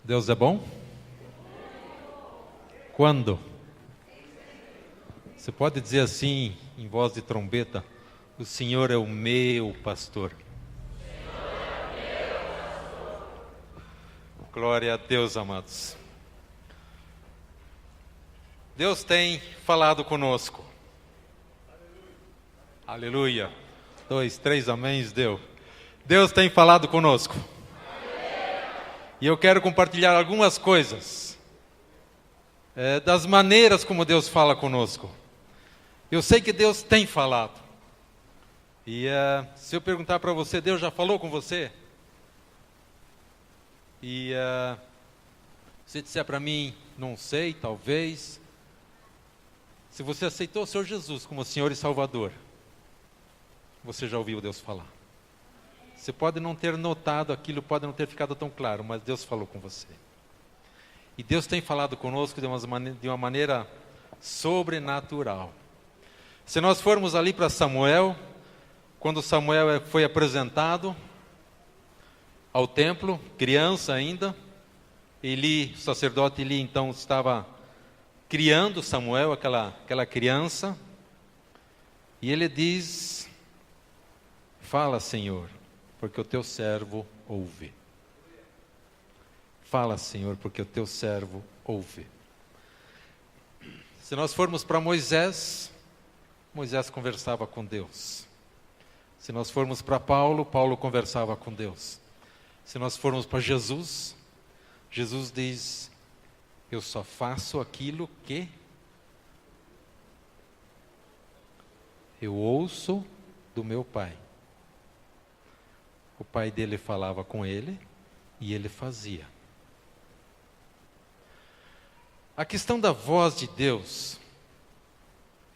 Deus é bom? Quando? Você pode dizer assim, em voz de trombeta: o Senhor é o meu pastor. Glória a Deus, amados. Deus tem falado conosco. Aleluia. 2, 3 améns, deu. Deus tem falado conosco. E eu quero compartilhar algumas coisas das maneiras como Deus fala conosco. Eu sei que Deus tem falado. E se eu perguntar para você, Deus já falou com você? E se disser para mim, não sei, talvez. Se você aceitou o Senhor Jesus como Senhor e Salvador, você já ouviu Deus falar. Você pode não ter notado aquilo, pode não ter ficado tão claro, mas Deus falou com você. E Deus tem falado conosco de uma maneira sobrenatural. Se nós formos ali para Samuel, quando Samuel foi apresentado ao templo, criança ainda, Eli, o sacerdote Eli, então estava criando Samuel, aquela criança, e ele diz: fala, Senhor, porque o teu servo ouve. Fala, Senhor, porque o teu servo ouve. Se nós formos para Moisés, Moisés conversava com Deus. Se nós formos para Paulo, Paulo conversava com Deus. Se nós formos para Jesus, Jesus diz: eu só faço aquilo que eu ouço do meu Pai. O pai dele falava com ele e ele fazia. A questão da voz de Deus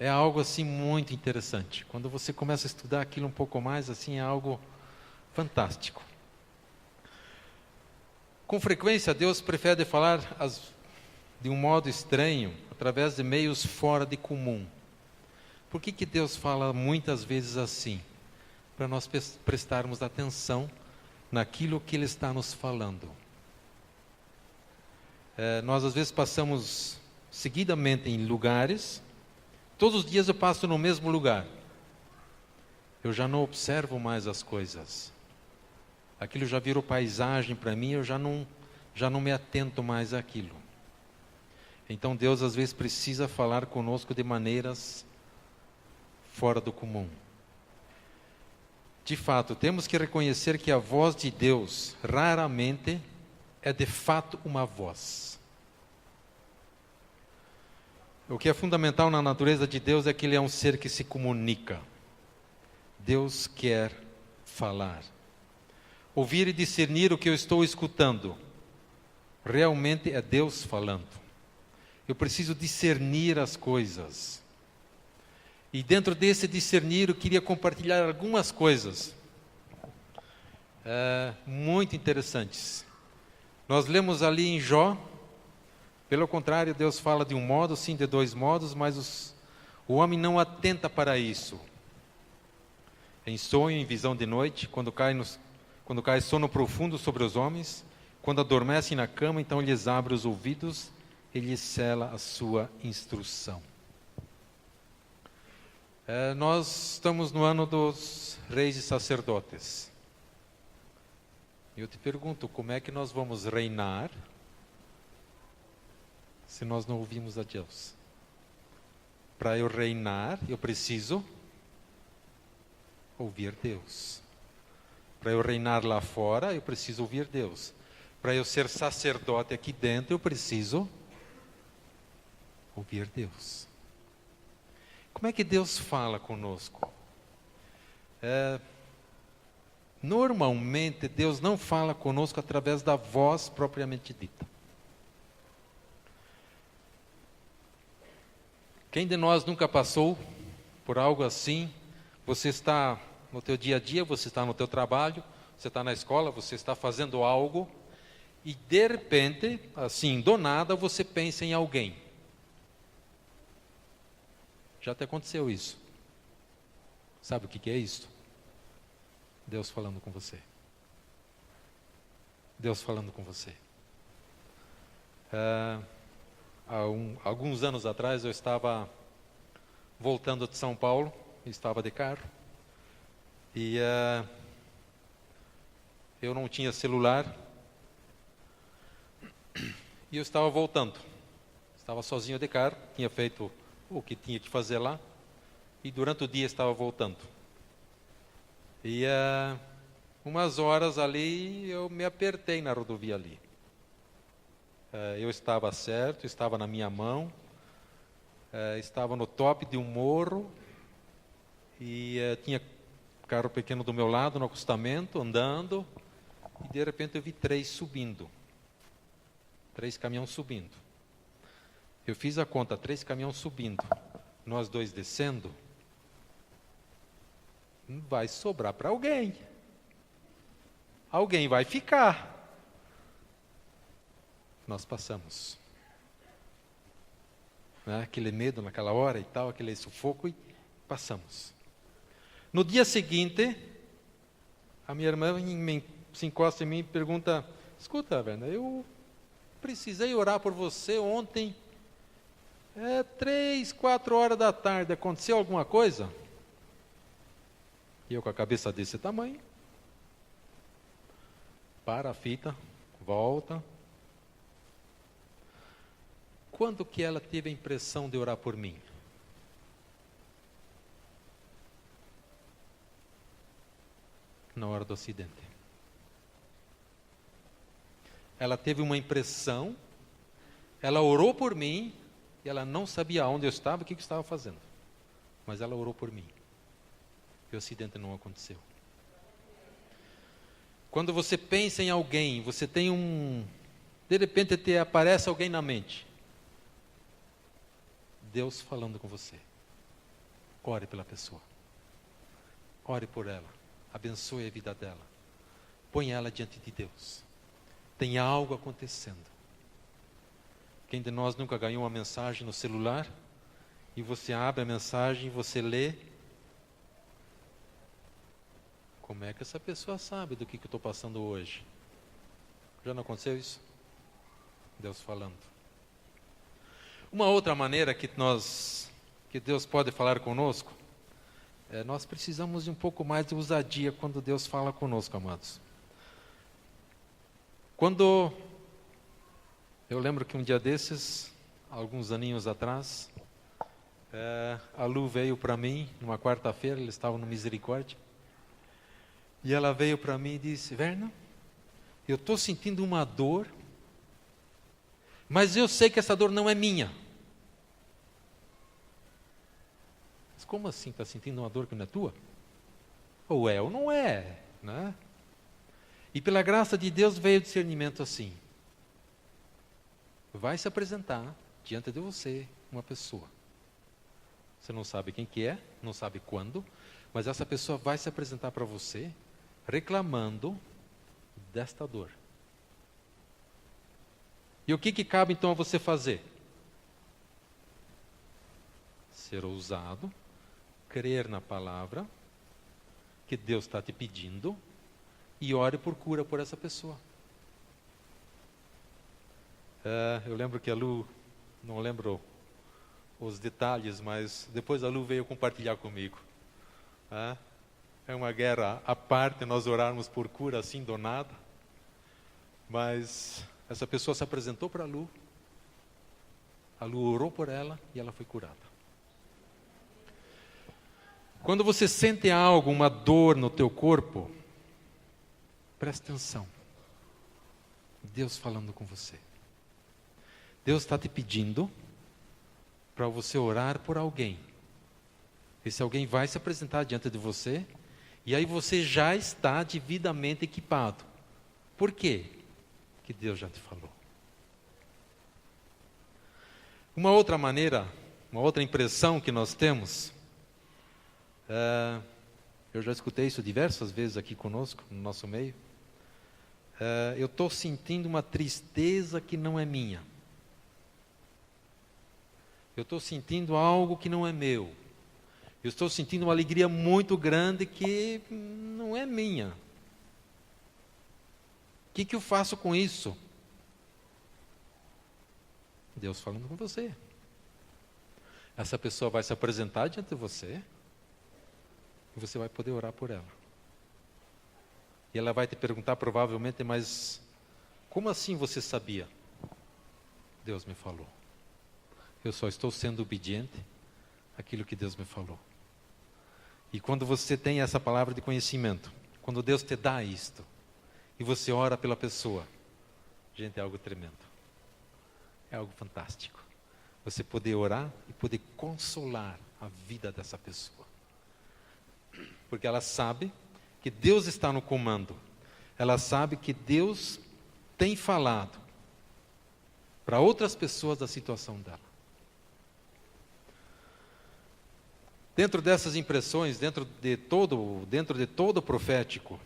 é algo assim muito interessante. Quando você começa a estudar aquilo um pouco mais, assim, é algo fantástico. Com frequência, Deus prefere falar de um modo estranho, através de meios fora de comum. Por que Deus fala muitas vezes assim? Para nós prestarmos atenção naquilo que Ele está nos falando. Nós às vezes passamos seguidamente em lugares, todos os dias eu passo no mesmo lugar. Eu já não observo mais as coisas. Aquilo já virou paisagem para mim, eu já não me atento mais àquilo. Então Deus às vezes precisa falar conosco de maneiras fora do comum. De fato, temos que reconhecer que a voz de Deus raramente é de fato uma voz. O que é fundamental na natureza de Deus é que Ele é um ser que se comunica. Deus quer falar. Ouvir e discernir o que eu estou escutando. Realmente é Deus falando. Eu preciso discernir as coisas. E dentro desse discernir, eu queria compartilhar algumas coisas muito interessantes. Nós lemos ali em Jó, pelo contrário, Deus fala de um modo, sim, de dois modos, mas o homem não atenta para isso. Em sonho, em visão de noite, quando cai sono profundo sobre os homens, quando adormecem na cama, então lhes abre os ouvidos e lhes cela a sua instrução. Nós estamos no ano dos reis e sacerdotes. Eu te pergunto, como é que nós vamos reinar se nós não ouvimos a Deus? Para eu reinar, eu preciso ouvir Deus. Para eu reinar lá fora, eu preciso ouvir Deus. Para eu ser sacerdote aqui dentro, eu preciso ouvir Deus. Como é que Deus fala conosco? Normalmente, Deus não fala conosco através da voz propriamente dita. Quem de nós nunca passou por algo assim? Você está no teu dia a dia, você está no teu trabalho, você está na escola, você está fazendo algo e de repente, assim, do nada, você pensa em alguém. Já te aconteceu isso? Sabe o que é isso? Deus falando com você. Deus falando com você. Alguns anos atrás eu estava voltando de São Paulo, estava de carro, e eu não tinha celular, e eu estava voltando. Estava sozinho de carro, tinha feito o que tinha que fazer lá, e durante o dia estava voltando. E umas horas ali, eu me apertei na rodovia ali. Eu estava certo, estava na minha mão, estava no top de um morro, e tinha carro pequeno do meu lado, no acostamento, andando, e de repente eu vi 3 subindo. 3 caminhões subindo. Eu fiz a conta, 3 caminhões subindo, nós 2 descendo, vai sobrar para alguém. Alguém vai ficar. Nós passamos. Aquele medo naquela hora e tal, aquele sufoco, e passamos. No dia seguinte, a minha irmã se encosta em mim e pergunta: escuta, Werner, eu precisei orar por você ontem, 3, 4 horas da tarde, aconteceu alguma coisa? E eu com a cabeça desse tamanho, para a fita, volta. Quando que ela teve a impressão de orar por mim? Na hora do acidente. Ela teve uma impressão, ela orou por mim, e ela não sabia onde eu estava, o que eu estava fazendo. Mas ela orou por mim. E o acidente não aconteceu. Quando você pensa em alguém, você tem de repente aparece alguém na mente. Deus falando com você. Ore pela pessoa. Ore por ela. Abençoe a vida dela. Põe ela diante de Deus. Tem algo acontecendo. Quem de nós nunca ganhou uma mensagem no celular? E você abre a mensagem, você lê. Como é que essa pessoa sabe do que eu estou passando hoje? Já não aconteceu isso? Deus falando. Uma outra maneira que Deus pode falar conosco, nós precisamos de um pouco mais de ousadia quando Deus fala conosco, amados. Quando eu lembro que um dia desses, alguns aninhos atrás, a Lu veio para mim, numa quarta-feira, eles estavam no Misericórdia, e ela veio para mim e disse: Werner, eu estou sentindo uma dor, mas eu sei que essa dor não é minha. Mas como assim está sentindo uma dor que não é tua? Ou é ou não é, né? E pela graça de Deus veio o discernimento assim. Vai se apresentar diante de você uma pessoa. Você não sabe quem que é, não sabe quando, mas essa pessoa vai se apresentar para você reclamando desta dor. E o que cabe então a você fazer? Ser ousado, crer na palavra que Deus está te pedindo e ore por cura por essa pessoa. Eu lembro que a Lu, não lembro os detalhes, mas depois a Lu veio compartilhar comigo. É uma guerra à parte nós orarmos por cura assim do nada, mas essa pessoa se apresentou para a Lu orou por ela e ela foi curada. Quando você sente algo, uma dor no teu corpo, presta atenção. Deus falando com você. Deus está te pedindo para você orar por alguém. Esse alguém vai se apresentar diante de você, e aí você já está devidamente equipado. Por quê? Que Deus já te falou. Uma outra maneira, uma outra impressão que nós temos, eu já escutei isso diversas vezes aqui conosco, no nosso meio. Eu estou sentindo uma tristeza que não é minha. Eu estou sentindo algo que não é meu. Eu estou sentindo uma alegria muito grande que não é minha. O que eu faço com isso? Deus falando com você. Essa pessoa vai se apresentar diante de você e você vai poder orar por ela. E ela vai te perguntar provavelmente, mas como assim você sabia? Deus me falou. Eu só estou sendo obediente àquilo que Deus me falou. E quando você tem essa palavra de conhecimento, quando Deus te dá isto, e você ora pela pessoa, gente, é algo tremendo. É algo fantástico. Você poder orar e poder consolar a vida dessa pessoa. Porque ela sabe que Deus está no comando. Ela sabe que Deus tem falado para outras pessoas da situação dela. Dentro dessas impressões, dentro de todo o profético,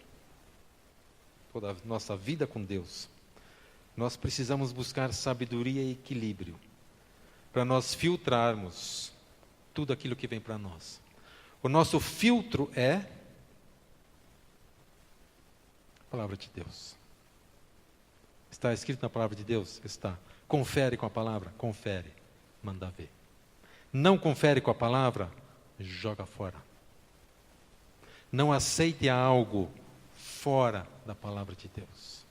toda a nossa vida com Deus, nós precisamos buscar sabedoria e equilíbrio para nós filtrarmos tudo aquilo que vem para nós. O nosso filtro é a palavra de Deus. Está escrito na palavra de Deus? Está. Confere com a palavra? Confere. Manda ver. Não confere com a palavra? Joga fora. Não aceite algo fora da palavra de Deus.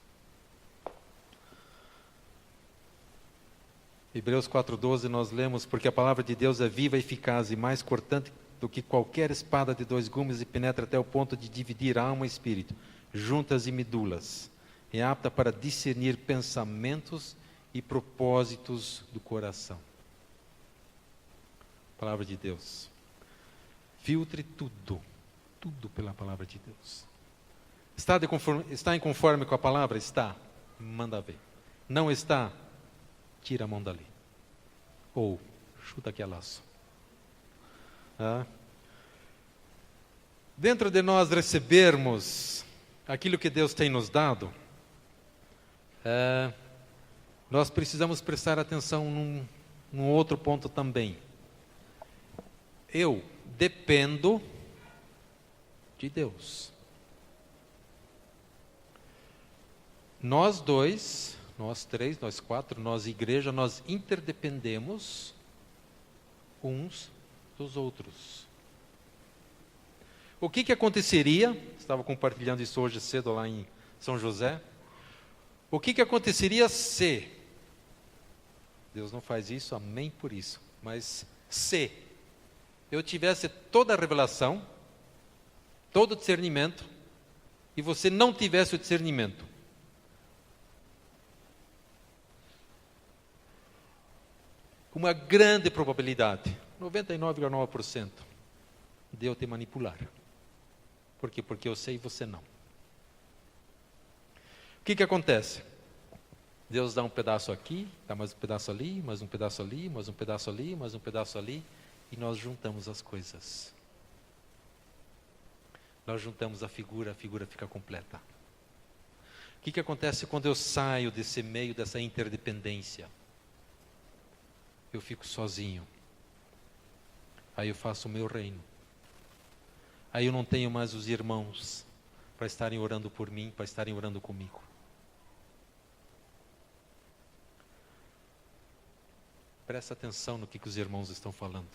Hebreus 4:12 nós lemos, porque a palavra de Deus é viva, eficaz e mais cortante do que qualquer espada de 2 gumes e penetra até o ponto de dividir alma e espírito, juntas e medulas. É apta para discernir pensamentos e propósitos do coração. Palavra de Deus. Filtre tudo pela palavra de Deus. Está em conforme com a palavra? Está. Manda ver. Não está? Tira a mão dali. Ou chuta que é laço. Dentro de nós recebermos aquilo que Deus tem nos dado, nós precisamos prestar atenção num outro ponto também. Eu dependo de Deus. Nós dois, nós três, nós quatro, nós igreja, nós interdependemos uns dos outros. O que aconteceria, estava compartilhando isso hoje cedo lá em São José, o que aconteceria se, Deus não faz isso, amém por isso, mas se eu tivesse toda a revelação, todo o discernimento, e você não tivesse o discernimento? Uma grande probabilidade, 99,9%, de eu te manipular. Por quê? Porque eu sei e você não. O que acontece? Deus dá um pedaço aqui, dá mais um pedaço ali, mais um pedaço ali, mais um pedaço ali, mais um pedaço ali, e nós juntamos as coisas. Nós juntamos a figura fica completa. O que acontece quando eu saio desse meio, dessa interdependência? Eu fico sozinho. Aí eu faço o meu reino. Aí eu não tenho mais os irmãos para estarem orando por mim, para estarem orando comigo. Presta atenção no que os irmãos estão falando.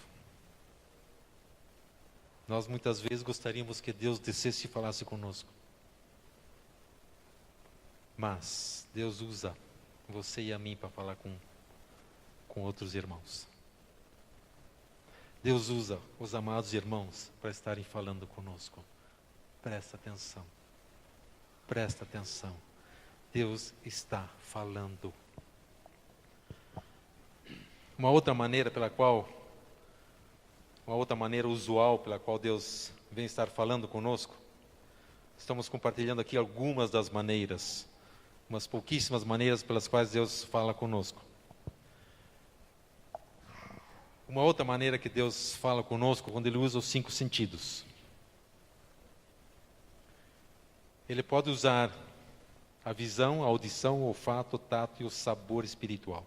Nós muitas vezes gostaríamos que Deus descesse e falasse conosco. Mas Deus usa você e a mim para falar com outros irmãos. Deus usa os amados irmãos para estarem falando conosco. Presta atenção. Presta atenção. Deus está falando. Uma outra maneira usual pela qual Deus vem estar falando conosco, estamos compartilhando aqui algumas das maneiras, umas pouquíssimas maneiras pelas quais Deus fala conosco. Uma outra maneira que Deus fala conosco, quando Ele usa os 5 sentidos. Ele pode usar a visão, a audição, o olfato, o tato e o sabor espiritual.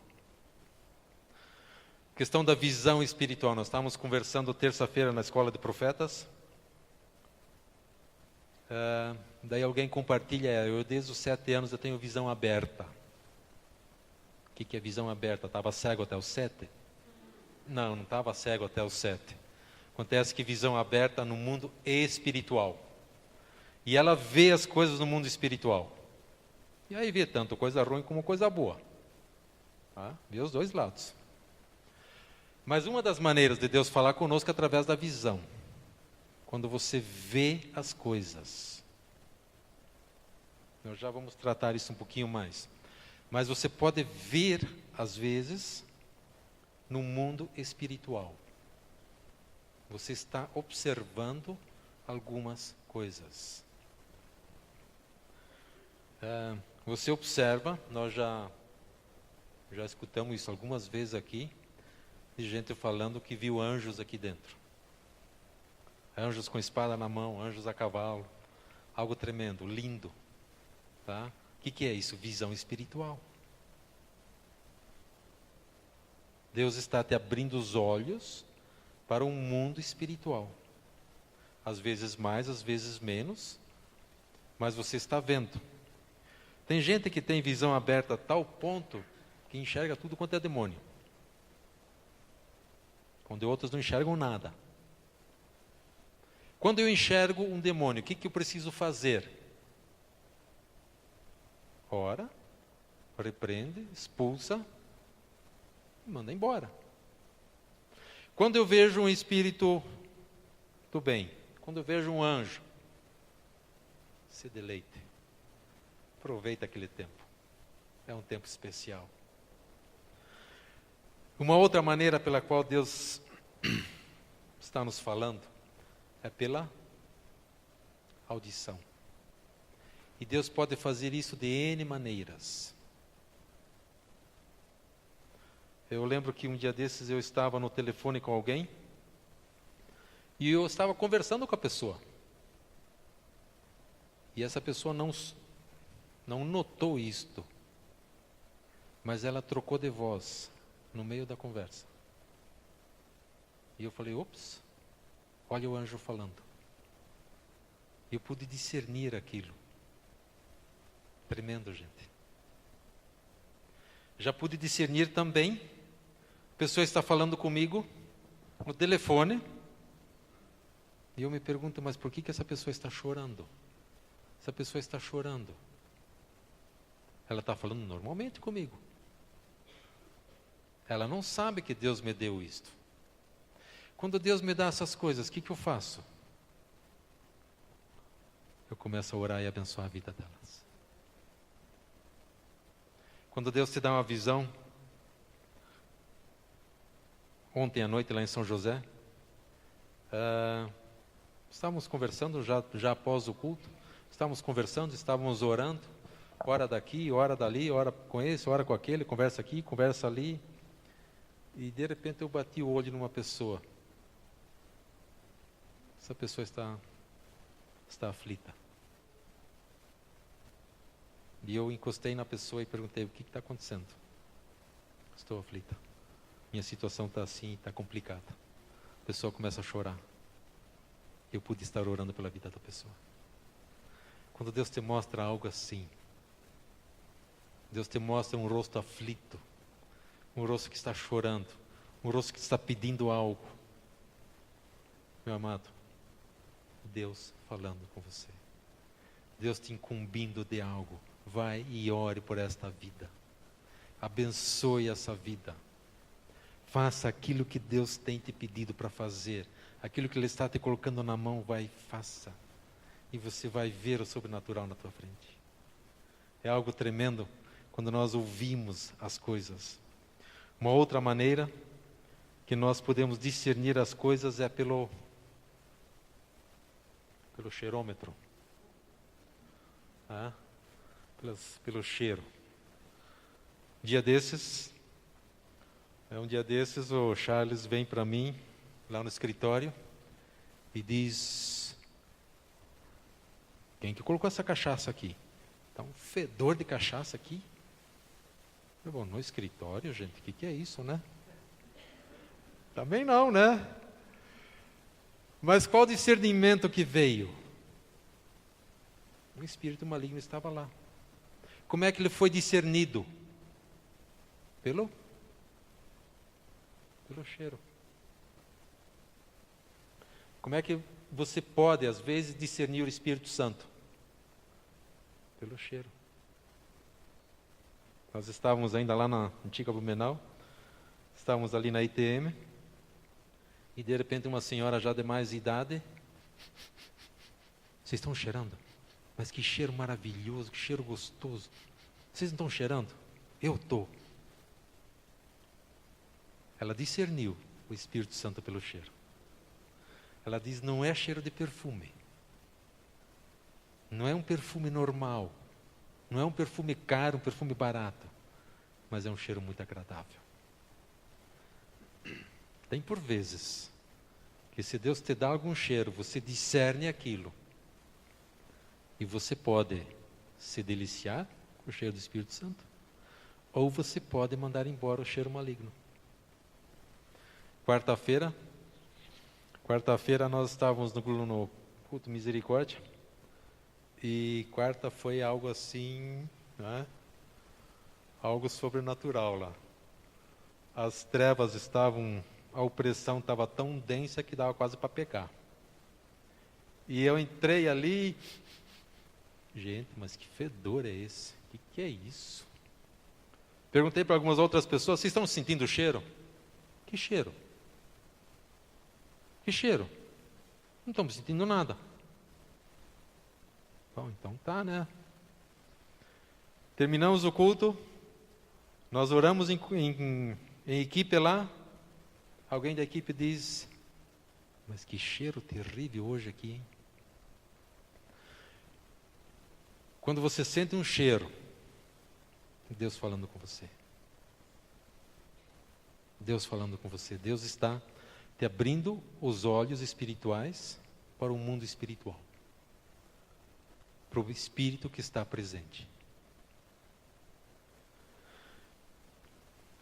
Questão da visão espiritual. Nós estávamos conversando terça-feira na Escola de Profetas. Daí alguém compartilha, eu desde os 7 anos eu tenho visão aberta. O que é visão aberta? Estava cego até os 7? Não estava cego até os 7. Acontece que visão aberta no mundo espiritual. E ela vê as coisas no mundo espiritual. E aí vê tanto coisa ruim como coisa boa. Tá? Vê os dois lados. Mas uma das maneiras de Deus falar conosco é através da visão. Quando você vê as coisas. Nós já vamos tratar isso um pouquinho mais. Mas você pode ver, às vezes, no mundo espiritual. Você está observando algumas coisas. Você observa, nós já escutamos isso algumas vezes aqui, de gente falando que viu anjos aqui dentro. Anjos com espada na mão, anjos a cavalo. Algo tremendo, lindo. Tá? O que é isso? Visão espiritual. Deus está te abrindo os olhos para um mundo espiritual. Às vezes mais, às vezes menos, mas você está vendo. Tem gente que tem visão aberta a tal ponto que enxerga tudo quanto é demônio. Quando outros não enxergam nada. Quando eu enxergo um demônio, o que eu preciso fazer? Ora, repreende, expulsa, e manda embora. Quando eu vejo um espírito do bem, quando eu vejo um anjo, se deleite. Aproveita aquele tempo. É um tempo especial. Uma outra maneira pela qual Deus está nos falando é pela audição. E Deus pode fazer isso de N maneiras. Eu lembro que um dia desses eu estava no telefone com alguém e eu estava conversando com a pessoa. E essa pessoa não notou isto, mas ela trocou de voz no meio da conversa. E eu falei, ops, olha o anjo falando. Eu pude discernir aquilo. Tremendo, gente. Já pude discernir também, a pessoa está falando comigo no telefone, e eu me pergunto, mas por que essa pessoa está chorando? Essa pessoa está chorando. Ela está falando normalmente comigo. Ela não sabe que Deus me deu isto. Quando Deus me dá essas coisas, o que eu faço? Eu começo a orar e abençoar a vida delas. Quando Deus te dá uma visão, ontem à noite lá em São José, estávamos conversando já após o culto, estávamos conversando, estávamos orando, hora daqui, hora dali, hora com esse, hora com aquele, conversa aqui, conversa ali, e de repente eu bati o olho numa pessoa. Essa pessoa está aflita. E eu encostei na pessoa e perguntei, o que está acontecendo? Estou aflita. Minha situação está assim, está complicada. A pessoa começa a chorar. Eu pude estar orando pela vida da pessoa. Quando Deus te mostra algo assim, Deus te mostra um rosto aflito, um rosto que está chorando, um rosto que está pedindo algo. Meu amado, Deus falando com você. Deus te incumbindo de algo. Vai e ore por esta vida. Abençoe essa vida. Faça aquilo que Deus tem te pedido para fazer. Aquilo que Ele está te colocando na mão, vai e faça. E você vai ver o sobrenatural na tua frente. É algo tremendo quando nós ouvimos as coisas. Uma outra maneira que nós podemos discernir as coisas é pelo cheirômetro. Pelo cheiro. Um dia desses, o Charles vem para mim, lá no escritório, e diz, quem que colocou essa cachaça aqui? Está um fedor de cachaça aqui. Eu vou no escritório, gente, o que é isso, né? Também não, né? Mas qual discernimento que veio? Um espírito maligno estava lá. Como é que ele foi discernido? Pelo cheiro. Como é que você pode, às vezes, discernir o Espírito Santo? Pelo cheiro. Nós estávamos ainda lá na antiga Blumenau, estávamos ali na ITM, e de repente uma senhora já de mais idade, vocês estão cheirando? Mas que cheiro maravilhoso, que cheiro gostoso. Vocês não estão cheirando? Eu estou. Ela discerniu o Espírito Santo pelo cheiro. Ela diz, não é cheiro de perfume. Não é um perfume normal. Não é um perfume caro, um perfume barato. Mas é um cheiro muito agradável. Tem por vezes que se Deus te dá algum cheiro, você discerne aquilo. E você pode se deliciar com o cheiro do Espírito Santo. Ou você pode mandar embora o cheiro maligno. Quarta-feira nós estávamos no culto Misericórdia, e quarta foi algo assim, né? Algo sobrenatural lá. As trevas estavam, a opressão estava tão densa que dava quase para pecar. E eu entrei ali, gente, mas que fedor é esse? O que é isso? Perguntei para algumas outras pessoas, vocês estão sentindo o cheiro? Que cheiro? Que cheiro? Não estamos sentindo nada. Bom, então tá, né? Terminamos o culto. Nós oramos em equipe lá. Alguém da equipe diz, mas que cheiro terrível hoje aqui, hein? Quando você sente um cheiro, Deus falando com você. Deus falando com você. Deus está te abrindo os olhos espirituais para o mundo espiritual. Para o Espírito que está presente.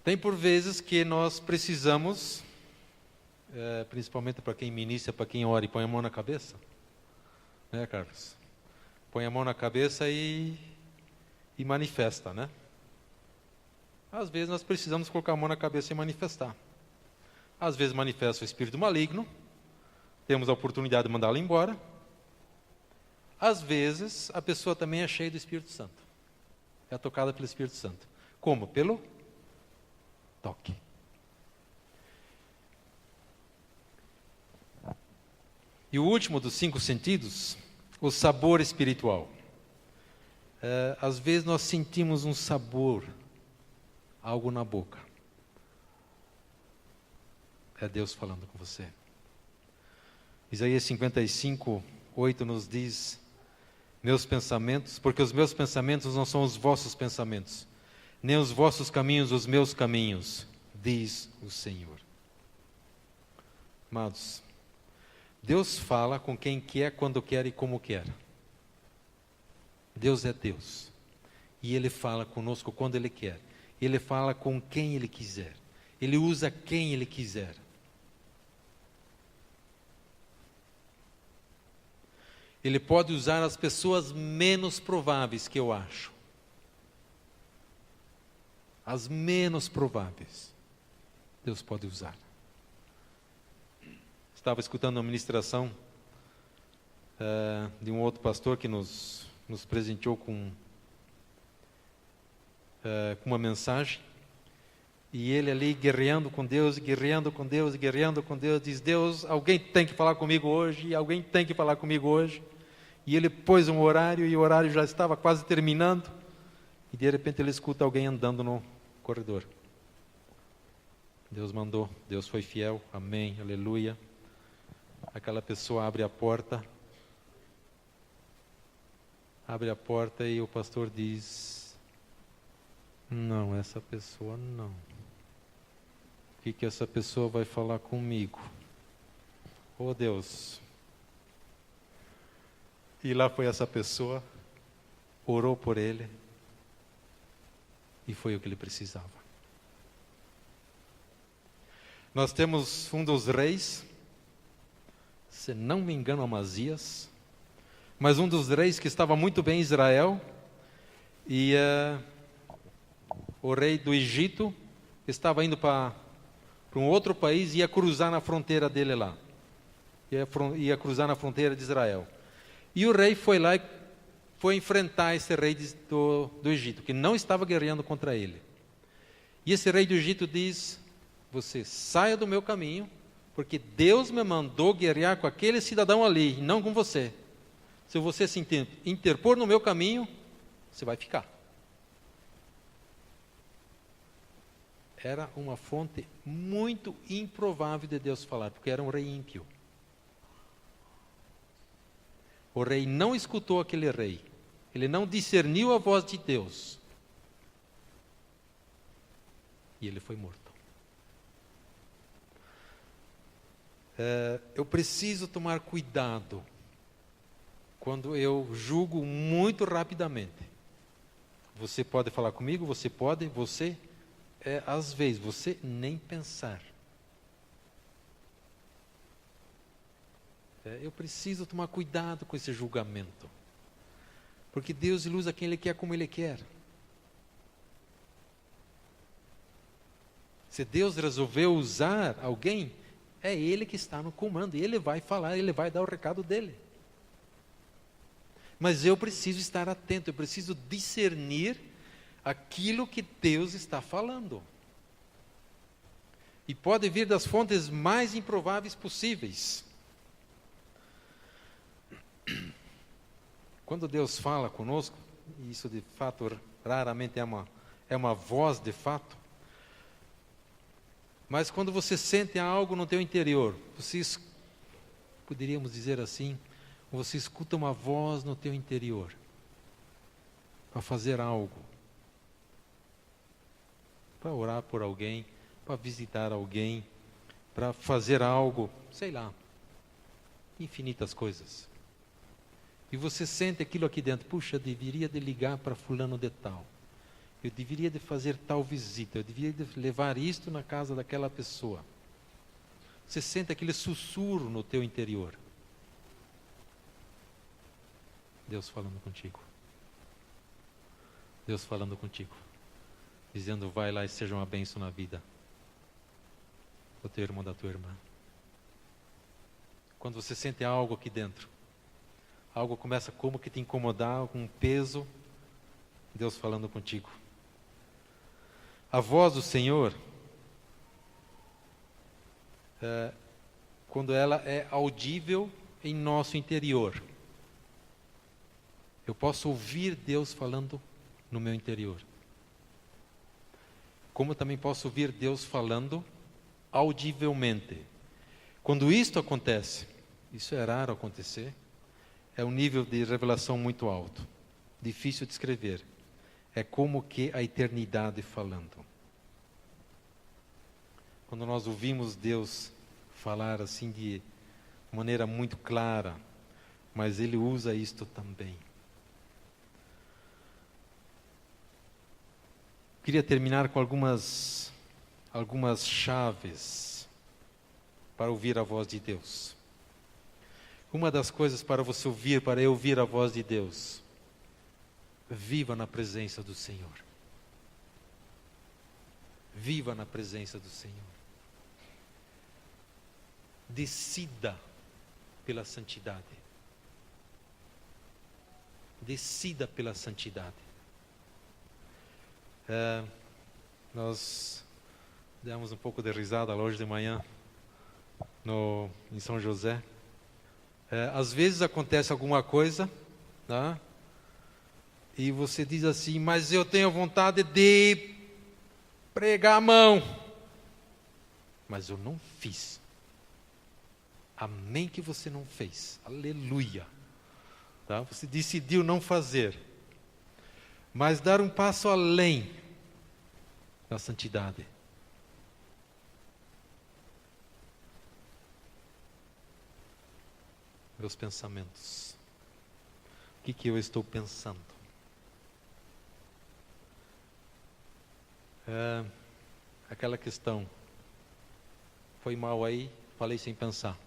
Tem por vezes que nós precisamos, principalmente para quem ministra, para quem ora e põe a mão na cabeça, né, Carlos? Põe a mão na cabeça e manifesta, né? Às vezes nós precisamos colocar a mão na cabeça e manifestar. Às vezes manifesta o espírito maligno, temos a oportunidade de mandá-lo embora. Às vezes a pessoa também é cheia do Espírito Santo, é tocada pelo Espírito Santo. Como? Pelo toque. E o último dos 5 sentidos, o sabor espiritual. Às vezes nós sentimos um sabor, algo na boca. É Deus falando com você. Isaías 55:8 nos diz, meus pensamentos, porque os meus pensamentos não são os vossos pensamentos, nem os vossos caminhos os meus caminhos, diz o Senhor. Amados, Deus fala com quem quer, quando quer e como quer. Deus é Deus. E Ele fala conosco quando Ele quer. Ele fala com quem Ele quiser. Ele usa quem Ele quiser. Ele pode usar as pessoas menos prováveis, que eu acho. As menos prováveis. Deus pode usar. Estava escutando uma ministração de um outro pastor que nos presenteou com uma mensagem. E ele ali guerreando com Deus, guerreando com Deus, guerreando com Deus, diz, Deus, alguém tem que falar comigo hoje, alguém tem que falar comigo hoje. E ele pôs um horário, e o horário já estava quase terminando, e de repente ele escuta alguém andando no corredor. Deus mandou, Deus foi fiel, amém, aleluia. Aquela pessoa abre a porta e o pastor diz, não, essa pessoa não. O que essa pessoa vai falar comigo? Oh Deus. E lá foi essa pessoa, orou por ele, e foi o que ele precisava. Nós temos um dos reis, se não me engano Amazias, mas um dos reis que estava muito bem em Israel, e o rei do Egito estava indo para um outro país e ia cruzar na fronteira dele lá. Ia cruzar na fronteira de Israel. E o rei foi lá e foi enfrentar esse rei do Egito, que não estava guerreando contra ele. E esse rei do Egito diz: você saia do meu caminho, porque Deus me mandou guerrear com aquele cidadão ali, e não com você. Se você se interpor no meu caminho, você vai ficar. Era uma fonte muito improvável de Deus falar, porque era um rei ímpio. O rei não escutou aquele rei. Ele não discerniu a voz de Deus. E ele foi morto. Eu preciso tomar cuidado quando eu julgo muito rapidamente. Você pode falar comigo, você, às vezes, você nem pensar. Eu preciso tomar cuidado com esse julgamento. Porque Deus ilude quem Ele quer como Ele quer. Se Deus resolveu usar alguém, é Ele que está no comando. E Ele vai falar, Ele vai dar o recado dEle. Mas eu preciso estar atento, eu preciso discernir aquilo que Deus está falando. E pode vir das fontes mais improváveis possíveis. Quando Deus fala conosco, e isso de fato raramente é uma voz de fato, mas quando você sente algo no teu interior, poderíamos dizer assim, você escuta uma voz no teu interior para fazer algo, para orar por alguém, para visitar alguém, para fazer algo, sei lá, infinitas coisas. E você sente aquilo aqui dentro, puxa, eu deveria de ligar para fulano de tal, eu deveria de fazer tal visita, eu deveria de levar isto na casa daquela pessoa. Você sente aquele sussurro no teu interior. Deus falando contigo. Deus falando contigo. Dizendo, vai lá e seja uma bênção na vida do teu irmão, da tua irmã. Quando você sente algo aqui dentro, algo começa como que te incomodar, com um peso, Deus falando contigo. A voz do Senhor, quando ela é audível em nosso interior. Eu posso ouvir Deus falando no meu interior. Como também posso ouvir Deus falando audivelmente. Quando isto acontece, isso é raro acontecer, é um nível de revelação muito alto, difícil de escrever. É como que a eternidade falando. Quando nós ouvimos Deus falar assim de maneira muito clara, mas Ele usa isto também. Queria terminar com algumas chaves para ouvir a voz de Deus. Uma das coisas para você ouvir, para eu ouvir a voz de Deus, viva na presença do Senhor. Viva na presença do Senhor. Decida pela santidade. Decida pela santidade. Nós demos um pouco de risada hoje de manhã em São José. Às vezes acontece alguma coisa, né? E você diz assim, mas eu tenho vontade de pregar a mão, mas eu não fiz. Amém que você não fez, aleluia, tá? Você decidiu não fazer, mas dar um passo além da santidade. Meus pensamentos, o que eu estou pensando? Aquela questão, foi mal aí, falei sem pensar.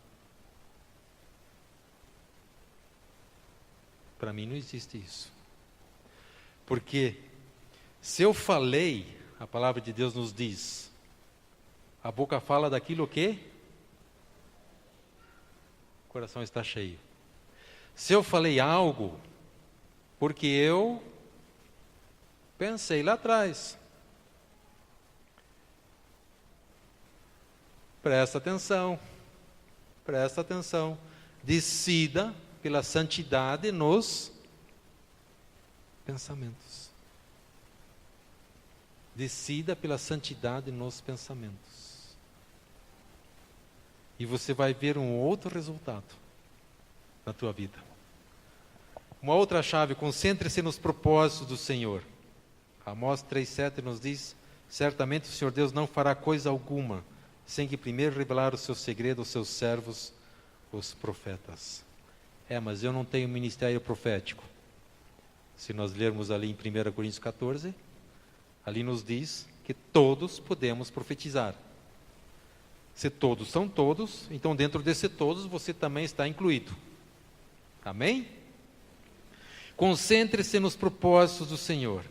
Para mim não existe isso. Porque se eu falei, a palavra de Deus nos diz, A boca fala daquilo que o coração está cheio. Se eu falei algo, porque eu pensei lá atrás. Presta atenção. Presta atenção. Decida pela santidade nos pensamentos. Decida pela santidade nos pensamentos. E você vai ver um outro resultado na tua vida. Uma outra chave, concentre-se nos propósitos do Senhor. Amós 3,7 nos diz: certamente o Senhor Deus não fará coisa alguma, sem que primeiro revelar o seu segredo aos seus servos, os profetas. Mas eu não tenho ministério profético. Se nós lermos ali em 1 Coríntios 14, ali nos diz que todos podemos profetizar. Se todos são todos, então dentro desse todos você também está incluído. Amém? Concentre-se nos propósitos do Senhor.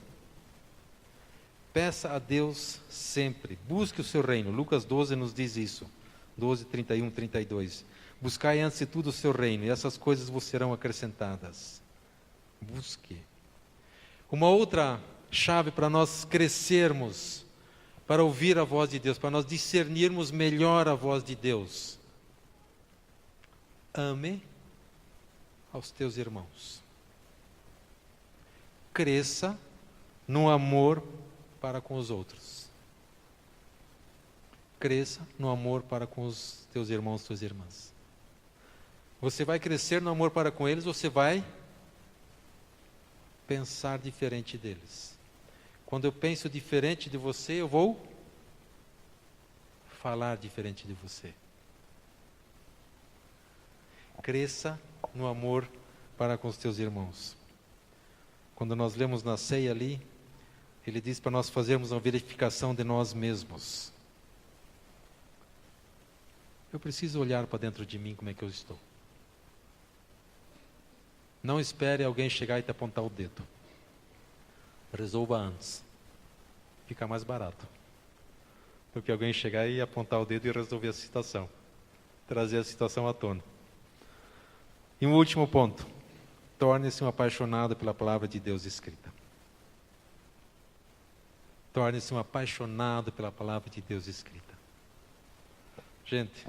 Peça a Deus sempre. Busque o seu reino. Lucas 12 nos diz isso. 12, 31, 32. Buscai antes de tudo o seu reino, e essas coisas vos serão acrescentadas. Busque. Uma outra chave para nós crescermos, para ouvir a voz de Deus, para nós discernirmos melhor a voz de Deus. Ame aos teus irmãos. Cresça no amor para com os outros. Cresça no amor para com os teus irmãos e tuas irmãs. Você vai crescer no amor para com eles, você vai pensar diferente deles. Quando eu penso diferente de você, eu vou falar diferente de você. Cresça no amor para com os teus irmãos. Quando nós lemos na ceia ali, ele diz para nós fazermos uma verificação de nós mesmos. Eu preciso olhar para dentro de mim como é que eu estou. Não espere alguém chegar e te apontar o dedo. Resolva antes. Fica mais barato do que alguém chegar e apontar o dedo e resolver a situação. Trazer a situação à tona. E um último ponto. Torne-se um apaixonado pela palavra de Deus escrita. Torne-se um apaixonado pela palavra de Deus escrita. Gente,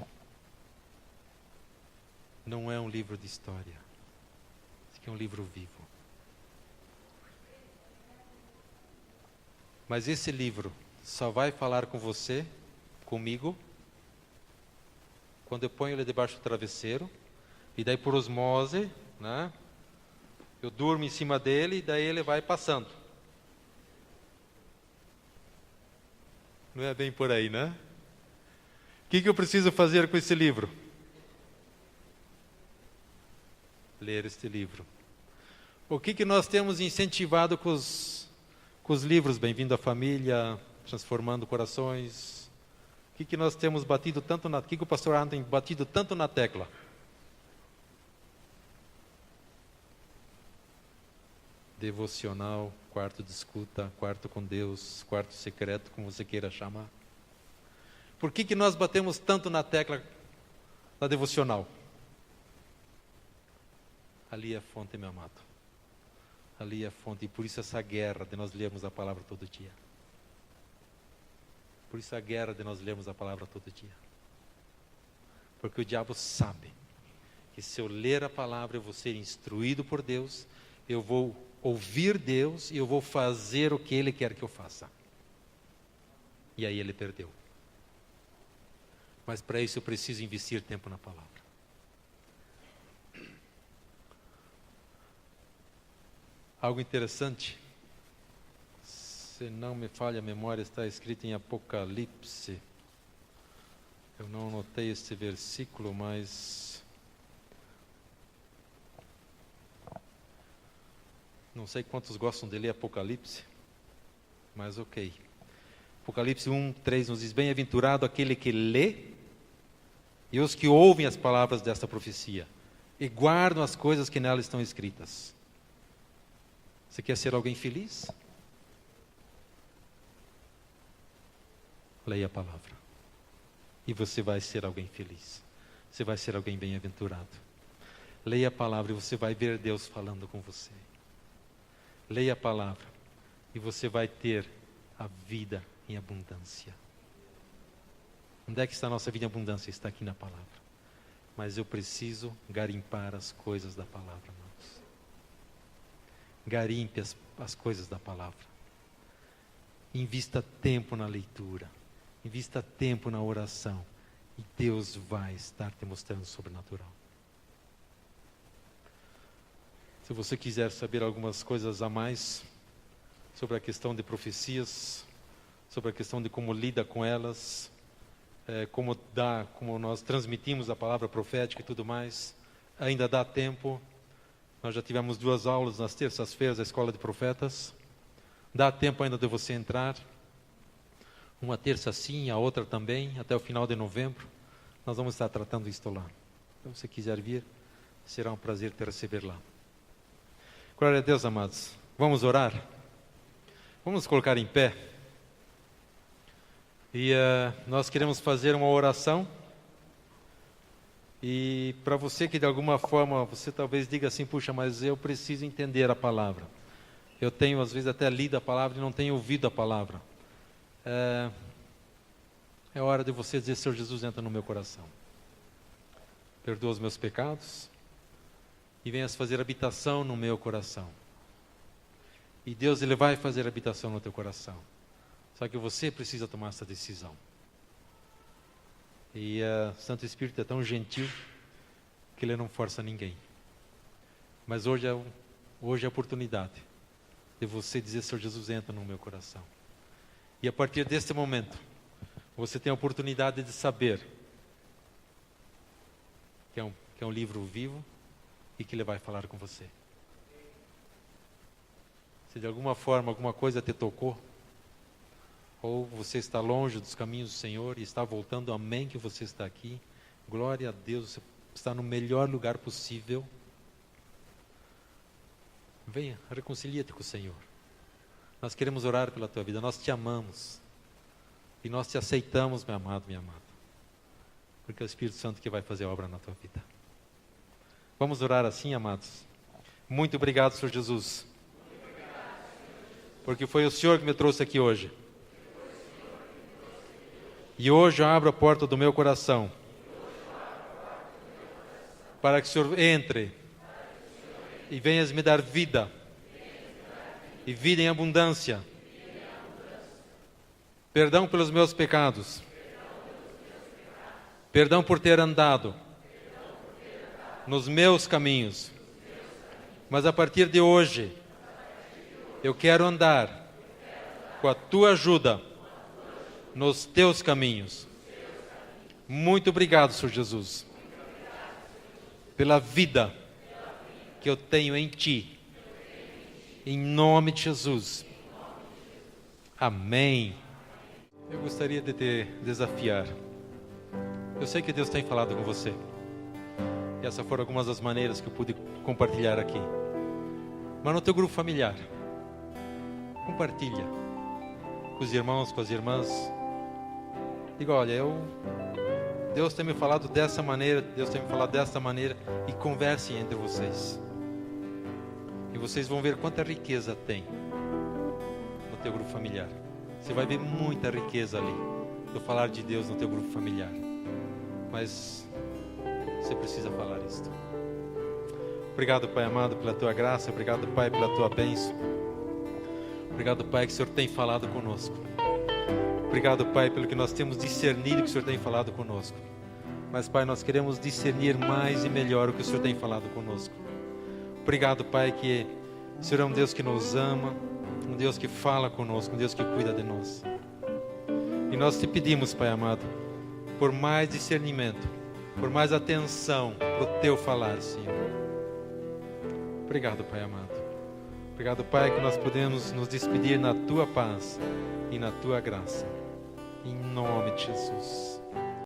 não é um livro de história. Isso aqui é um livro vivo. Mas esse livro só vai falar com você, comigo, quando eu ponho ele debaixo do travesseiro, e daí por osmose, né? Eu durmo em cima dele e daí ele vai passando. Não é bem por aí, né? O que eu preciso fazer com esse livro? Ler este livro. O que nós temos incentivado com os livros? Bem-vindo à família, transformando corações. O que nós temos batido tanto na... O que o pastor Arno tem batido tanto na tecla? Devocional, quarto de escuta, quarto com Deus, quarto secreto, como você queira chamar. Por que nós batemos tanto na tecla da devocional? Ali é a fonte, meu amado. Ali é a fonte, e por isso essa guerra de nós lermos a palavra todo dia. Por isso a guerra de nós lermos a palavra todo dia. Porque o diabo sabe que se eu ler a palavra, eu vou ser instruído por Deus, eu vou ouvir Deus e eu vou fazer o que Ele quer que eu faça. E aí ele perdeu. Mas para isso eu preciso investir tempo na palavra. Algo interessante, se não me falha a memória, está escrito em Apocalipse. Eu não anotei esse versículo, mas não sei quantos gostam de ler Apocalipse, mas ok. Apocalipse 1:3 nos diz: bem-aventurado aquele que lê e os que ouvem as palavras desta profecia e guardam as coisas que nela estão escritas. Você quer ser alguém feliz? Leia a palavra. e você vai ser alguém feliz. Você vai ser alguém bem-aventurado. Leia a palavra e você vai ver Deus falando com você. Leia a palavra e você vai ter a vida em abundância. Onde é que está a nossa vida em abundância? Está aqui na palavra. Mas eu preciso garimpar as coisas da palavra, irmãos. Garimpe as coisas da palavra. Invista tempo na leitura. Invista tempo na oração. E Deus vai estar te mostrando o sobrenatural. Se você quiser saber algumas coisas a mais sobre a questão de profecias, sobre a questão de como lida com elas, como nós transmitimos a palavra profética e tudo mais, ainda dá tempo. Nós já tivemos 2 aulas nas terças-feiras da Escola de Profetas. Dá tempo ainda de você entrar. Uma terça sim, a outra também, até o final de novembro. Nós vamos estar tratando isto lá. Se você quiser vir, será um prazer te receber lá. Glória a Deus, amados. Vamos orar? Vamos colocar em pé. E nós queremos fazer uma oração. E para você que de alguma forma, você talvez diga assim, puxa, mas eu preciso entender a palavra. Eu tenho às vezes até lido a palavra e não tenho ouvido a palavra. É hora de você dizer, Senhor Jesus, entra no meu coração. Perdoa os meus pecados e venhas fazer habitação no meu coração. E Deus, Ele vai fazer habitação no teu coração. Só que você precisa tomar essa decisão. E o Santo Espírito é tão gentil que Ele não força ninguém. Mas hoje é a oportunidade de você dizer, Senhor Jesus, entra no meu coração. E a partir deste momento, você tem a oportunidade de saber que é um livro vivo e que Ele vai falar com você. Se de alguma forma, alguma coisa te tocou, ou você está longe dos caminhos do Senhor e está voltando, amém que você está aqui, glória a Deus, você está no melhor lugar possível. Venha, reconcilia-te com o Senhor. Nós queremos orar pela tua vida, nós te amamos. E nós te aceitamos, meu amado, minha amada. Porque é o Espírito Santo que vai fazer a obra na tua vida. Vamos orar assim, amados? Muito obrigado, Senhor Jesus. Porque foi o Senhor que me trouxe aqui hoje. E hoje eu abro a porta do meu coração. Para que o Senhor entre. E venhas me dar vida. E vida em abundância. Perdão pelos meus pecados. Perdão por ter andado nos meus caminhos. Mas a partir de hoje, eu quero andar com a tua ajuda nos teus caminhos. Muito obrigado, Senhor Jesus, pela vida que eu tenho em ti. Em nome de Jesus. Amém. Eu gostaria de te desafiar. Eu sei que Deus tem falado com você. E essas foram algumas das maneiras que eu pude compartilhar aqui. Mas no teu grupo familiar, compartilha com os irmãos, com as irmãs. Diga, olha, Deus tem me falado dessa maneira, Deus tem me falado dessa maneira. E conversem entre vocês. E vocês vão ver quanta riqueza tem no teu grupo familiar. Você vai ver muita riqueza ali do falar de Deus no teu grupo familiar. Mas você precisa falar isto. Obrigado, Pai amado, pela tua graça. Obrigado, Pai, pela tua bênção. Obrigado, Pai, que o Senhor tem falado conosco. Obrigado, Pai, pelo que nós temos discernido que o Senhor tem falado conosco. Mas, Pai, nós queremos discernir mais e melhor o que o Senhor tem falado conosco. Obrigado, Pai, que o Senhor é um Deus que nos ama, um Deus que fala conosco, um Deus que cuida de nós. E nós te pedimos, Pai amado, por mais discernimento, por mais atenção para o teu falar, Senhor. Obrigado, Pai amado. Obrigado, Pai, que nós podemos nos despedir na tua paz e na tua graça. Em nome de Jesus.